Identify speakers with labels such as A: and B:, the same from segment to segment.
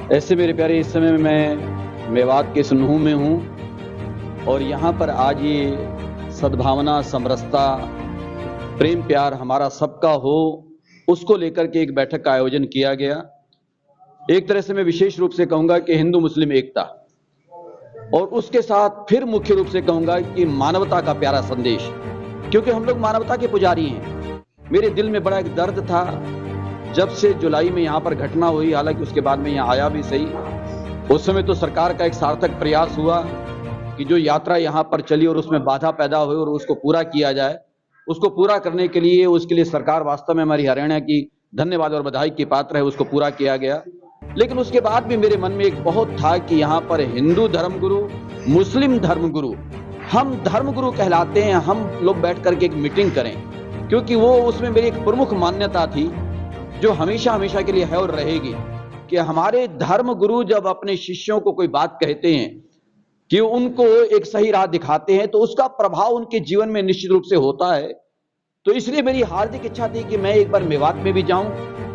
A: ऐसे मेरे प्यारे, इस समय मैं मेवात के स्नूह में हूँ और यहाँ पर आज ये सद्भावना, समरसता, प्रेम प्यार हमारा सबका हो, उसको लेकर के एक बैठक का आयोजन किया गया। एक तरह से मैं विशेष रूप से कहूँगा कि हिंदू मुस्लिम एकता, और उसके साथ फिर मुख्य रूप से कहूँगा कि मानवता का प्यारा संदेश, क्योंकि हम लोग मानवता के पुजारी हैं। मेरे दिल में बड़ा एक दर्द था जब से जुलाई में यहाँ पर घटना हुई, हालांकि उसके बाद में यहाँ आया भी सही। उस समय तो सरकार का एक सार्थक प्रयास हुआ कि जो यात्रा यहाँ पर चली और उसमें बाधा पैदा हुई और उसको पूरा किया जाए। उसको पूरा करने के लिए, उसके लिए सरकार वास्तव में हमारी हरियाणा की धन्यवाद और बधाई की पात्र है, उसको पूरा किया गया। लेकिन उसके बाद भी मेरे मन में एक बहुत था कि यहाँ पर हिंदू धर्मगुरु, मुस्लिम धर्मगुरु, हम धर्मगुरु कहलाते हैं, हम लोग बैठ करके एक मीटिंग करें, क्योंकि वो उसमें मेरी एक प्रमुख मान्यता थी जो हमेशा हमेशा के लिए है और रहेगी, कि हमारे धर्म गुरु जब अपने शिष्यों को कोई बात कहते हैं कि उनको एक सही राह दिखाते हैं, तो उसका प्रभाव उनके जीवन में निश्चित रूप से होता है। तो इसलिए मेरी हार्दिक इच्छा थी कि मैं एक बार मेवात में भी जाऊं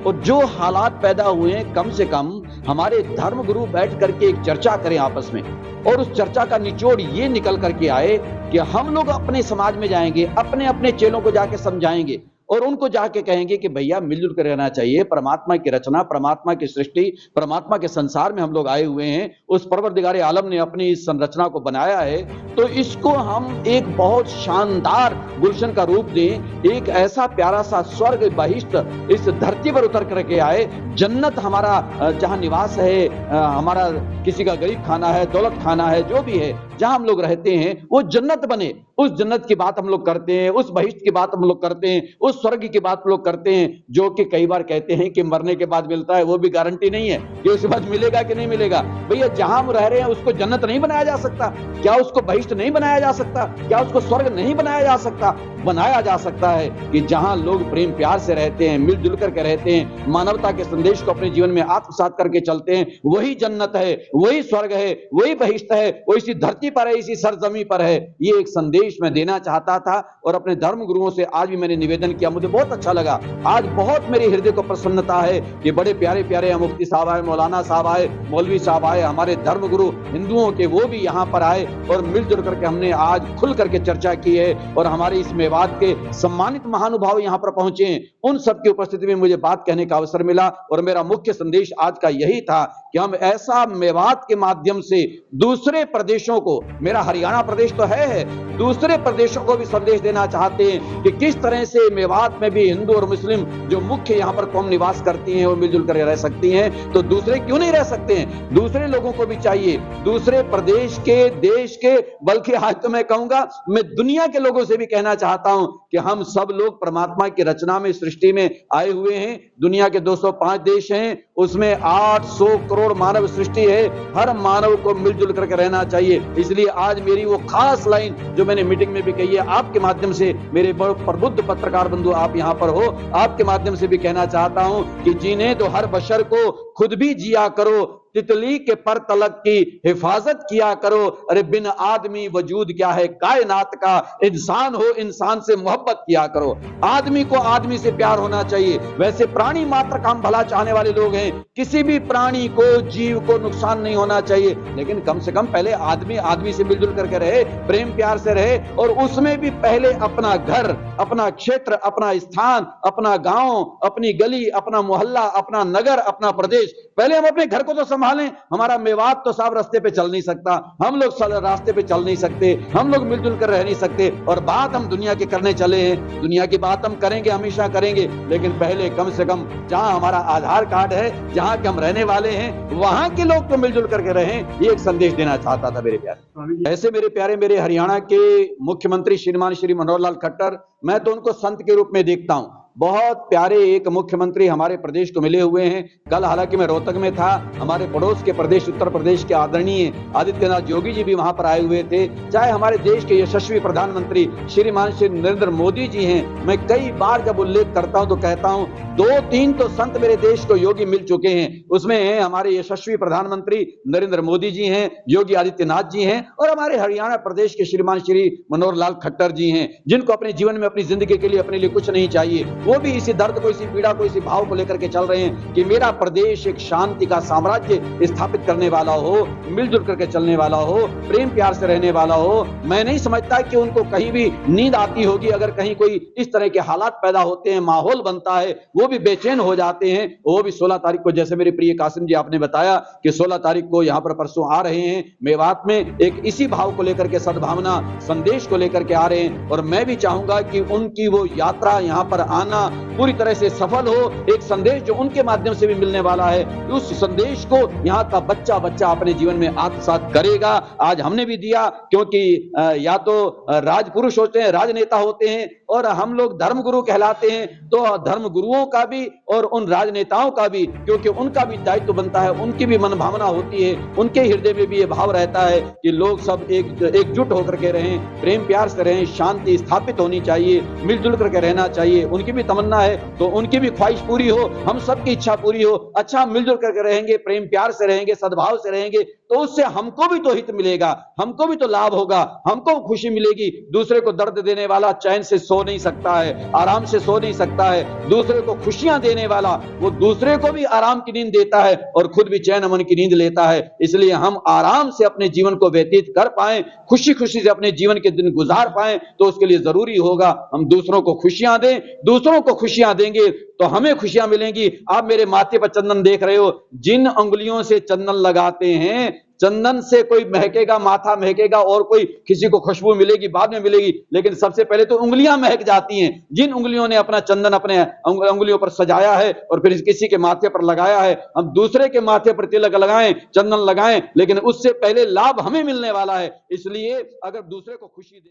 A: और जो हालात पैदा हुए हैं, कम से कम हमारे धर्म गुरु बैठ करके एक चर्चा करें आपस में, और उस चर्चा का निचोड़ ये निकल करके आए कि हम लोग अपने समाज में जाएंगे, अपने अपने चेलों को जाके समझाएंगे और उनको जाके कहेंगे कि भैया मिलजुल कर रहना चाहिए। परमात्मा की रचना, परमात्मा की सृष्टि, परमात्मा के संसार में हम लोग आए हुए हैं। उस परवरदिगारे आलम ने अपनी इस संरचना को बनाया है, तो इसको हम एक बहुत शानदार गुलशन का रूप दें। एक ऐसा प्यारा सा स्वर्ग बहिष्ट इस धरती पर उतर करके आए। जन्नत हमारा जहां निवास है, हमारा किसी का गरीब खाना है, दौलत खाना है, जो भी है, जहां हम लोग रहते हैं वो जन्नत बने। उस जन्नत की बात हम लोग करते हैं, उस बहिष्ट की बात हम लोग करते हैं, उस स्वर्ग की बात हम लोग करते हैं, जो कि कई बार कहते हैं कि मरने के बाद मिलता है। वो भी गारंटी नहीं है कि उसके बाद मिलेगा कि नहीं मिलेगा। भैया जहां हम रह रहे हैं उसको जन्नत नहीं बनाया जा सकता क्या? उसको बहिष्ट नहीं बनाया जा सकता क्या? उसको स्वर्ग नहीं बनाया जा सकता? बनाया जा सकता है कि जहां लोग प्रेम प्यार से रहते हैं, मिलजुल करके रहते हैं, मानवता के संदेश को अपने जीवन में आत्मसात करके चलते हैं, वही जन्नत है, वही स्वर्ग है, वही बहिष्ट है, वो इसी धरती पर है, इसी सरजमी पर है। ये एक संदेश मैं देना चाहता था और अपने धर्म गुरुओं से आज भी मैंने निवेदन किया। मुझे बहुत अच्छा लगा, आज बहुत मेरे हृदय को प्रसन्नता है कि बड़े प्यारे प्यारे मुफ्ती साहब आए, मौलाना साहब आए, मौलवी साहब आए, हमारे धर्म गुरु हिंदुओं के, वो भी यहाँ पर आए और मिलजुल करके हमने आज खुल करके चर्चा की है। और हमारे इस मेवात के सम्मानित महानुभाव यहाँ पर पहुंचे हैं, उन सबकी उपस्थिति में मुझे बात कहने का अवसर मिला। और मेरा मुख्य संदेश आज का यही था कि हम ऐसा मेवात के माध्यम से दूसरे प्रदेशों को, मेरा हरियाणा प्रदेश तो है, दूसरे प्रदेशों को भी संदेश देना चाहते हैं कि किस तरह से मेवात में भी हिंदू और मुस्लिम जो मुख्य यहाँ पर कौम निवास करती हैं वो मिलजुल कर रह सकती हैं, तो दूसरे क्यों नहीं रह सकते हैं? दूसरे लोगों को भी चाहिए, दूसरे प्रदेश के, देश के, बल्कि आज तो मैं कहूंगा मैं दुनिया के लोगों से भी कहना चाहता हूं कि हम सब लोग परमात्मा की रचना में, सृष्टि में आए हुए हैं। दुनिया के 205 देश हैं, उसमें 800 करोड़ मानव सृष्टि है। हर मानव को मिलजुल करके रहना चाहिए। इसलिए आज मेरी वो खास लाइन जो मैंने मीटिंग में भी कही है, आपके माध्यम से, मेरे प्रबुद्ध पत्रकार बंधु आप यहाँ पर हो, आपके माध्यम से भी कहना चाहता हूं कि जीने तो हर बशर को, खुद भी जिया करो, तितली के पर तलक की हिफाजत किया करो। अरे बिन आदमी वजूद क्या है कायनात का, इंसान हो इंसान से मोहब्बत किया करो। आदमी को आदमी से प्यार होना चाहिए। वैसे प्राणी मात्र का हम भला चाहने वाले लोग हैं, किसी भी प्राणी को, जीव को नुकसान नहीं होना चाहिए, लेकिन कम से कम पहले आदमी आदमी से मिलजुल करके रहे, प्रेम प्यार से रहे, और उसमें भी पहले अपना घर, अपना क्षेत्र, अपना स्थान, अपना गांव, अपनी गली, अपना मोहल्ला, अपना नगर, अपना प्रदेश, पहले हम अपने घर को तो संभालें। हमारा मेवात तो साहब रास्ते पे चल नहीं सकता, हम लोग रास्ते पे चल नहीं सकते, हम लोग मिलजुल कर रह नहीं सकते, और बात हम दुनिया की करने चले हैं। दुनिया की बात हम करेंगे, हमेशा करेंगे, लेकिन पहले कम से कम जहां हमारा आधार कार्ड है, जहां के हम रहने वाले हैं, वहां के लोग तो मिलजुल करके रहें। ये एक संदेश देना चाहता था मेरे प्यारे। ऐसे मेरे प्यारे, मेरे हरियाणा के मुख्यमंत्री श्रीमान श्री मनोहर लाल खट्टर, मैं तो उनको संत के रूप में देखता हूं। बहुत प्यारे एक मुख्यमंत्री हमारे प्रदेश को मिले हुए हैं। कल हालांकि मैं रोहतक में था, हमारे पड़ोस के प्रदेश उत्तर प्रदेश के आदरणीय आदित्यनाथ योगी जी भी वहां पर आए हुए थे। चाहे हमारे देश के यशस्वी प्रधानमंत्री श्रीमान श्री नरेंद्र मोदी जी हैं। मैं कई बार जब उल्लेख करता हूं तो कहता हूं 2-3 तो संत मेरे देश को योगी मिल चुके हैं। उसमें हमारे यशस्वी प्रधानमंत्री नरेंद्र मोदी जी हैं, योगी आदित्यनाथ जी हैं, और हमारे हरियाणा प्रदेश के श्रीमान श्री मनोहर लाल खट्टर जी हैं, जिनको अपने जीवन में, अपनी जिंदगी के लिए, अपने लिए कुछ नहीं चाहिए। वो भी इसी दर्द को, इसी पीड़ा को, इसी भाव को लेकर के चल रहे हैं कि मेरा प्रदेश एक शांति का साम्राज्य स्थापित करने वाला हो, मिलजुल करके चलने वाला हो, प्रेम प्यार से रहने वाला हो। मैं नहीं समझता कि उनको कहीं भी नींद आती होगी। अगर कहीं कोई इस तरह के हालात पैदा होते हैं, माहौल बनता है, वो भी बेचैन हो जाते हैं। वो भी 16 तारीख को, जैसे मेरे प्रिय कासिम जी आपने बताया कि 16 तारीख को यहाँ पर परसों आ रहे हैं मेवात में, एक इसी भाव को लेकर के, सद्भावना संदेश को लेकर के आ रहे हैं। और मैं भी चाहूंगा कि उनकी वो यात्रा यहाँ पर आना पूरी तरह से सफल हो। एक संदेश जो उनके माध्यम से भी मिलने वाला है, उस संदेश को यहाँ का बच्चा बच्चा अपने जीवन में आत्मसात करेगा। आज हमने भी दिया, क्योंकि या तो राजपुरुष होते हैं, राजनेता होते हैं, और हम लोग धर्मगुरु कहलाते हैं। तो धर्मगुरुओं का भी और उन राजनेताओं का भी, क्योंकि उनका भी दायित्व बनता है, उनकी भी मनभावना होती है, उनके हृदय में भी ये भाव रहता है कि लोग सब एकजुट होकर के रहें, प्रेम प्यार से रहें, शांति स्थापित होनी चाहिए, मिलजुल करके रहना चाहिए। उनकी भी तमन्ना है तो उनकी भी ख्वाहिश पूरी हो, हम सबकी इच्छा पूरी हो। अच्छा मिलजुल करके रहेंगे, प्रेम प्यार से रहेंगे, सद्भाव से रहेंगे, तो उससे हमको भी तो हित मिलेगा, हमको भी तो लाभ होगा, हमको खुशी मिलेगी। दूसरे को दर्द देने वाला चैन से सो नहीं सकता है, आराम से सो नहीं सकता है। दूसरे को खुशियां देने वाला वो दूसरे को भी आराम की नींद देता है और खुद भी चैन अमन की नींद लेता है। इसलिए हम आराम से अपने जीवन को व्यतीत कर पाए, खुशी खुशी से अपने जीवन के दिन गुजार पाए, तो उसके लिए जरूरी होगा हम दूसरों को खुशियां दें। दूसरों को खुशियां देंगे तो हमें खुशियां मिलेंगी। आप मेरे माथे पर चंदन देख रहे हो, जिन अंगुलियों से चंदन लगाते हैं, चंदन से कोई महकेगा, माथा महकेगा, और कोई किसी को खुशबू मिलेगी बाद में मिलेगी, लेकिन सबसे पहले तो उंगलियां महक जाती हैं। जिन उंगलियों ने अपना चंदन अपने उंगलियों पर सजाया है और फिर किसी के माथे पर लगाया है, हम दूसरे के माथे पर तिलक लगाएं, चंदन लगाएं, लेकिन उससे पहले लाभ हमें मिलने वाला है। इसलिए अगर दूसरे को खुशी दे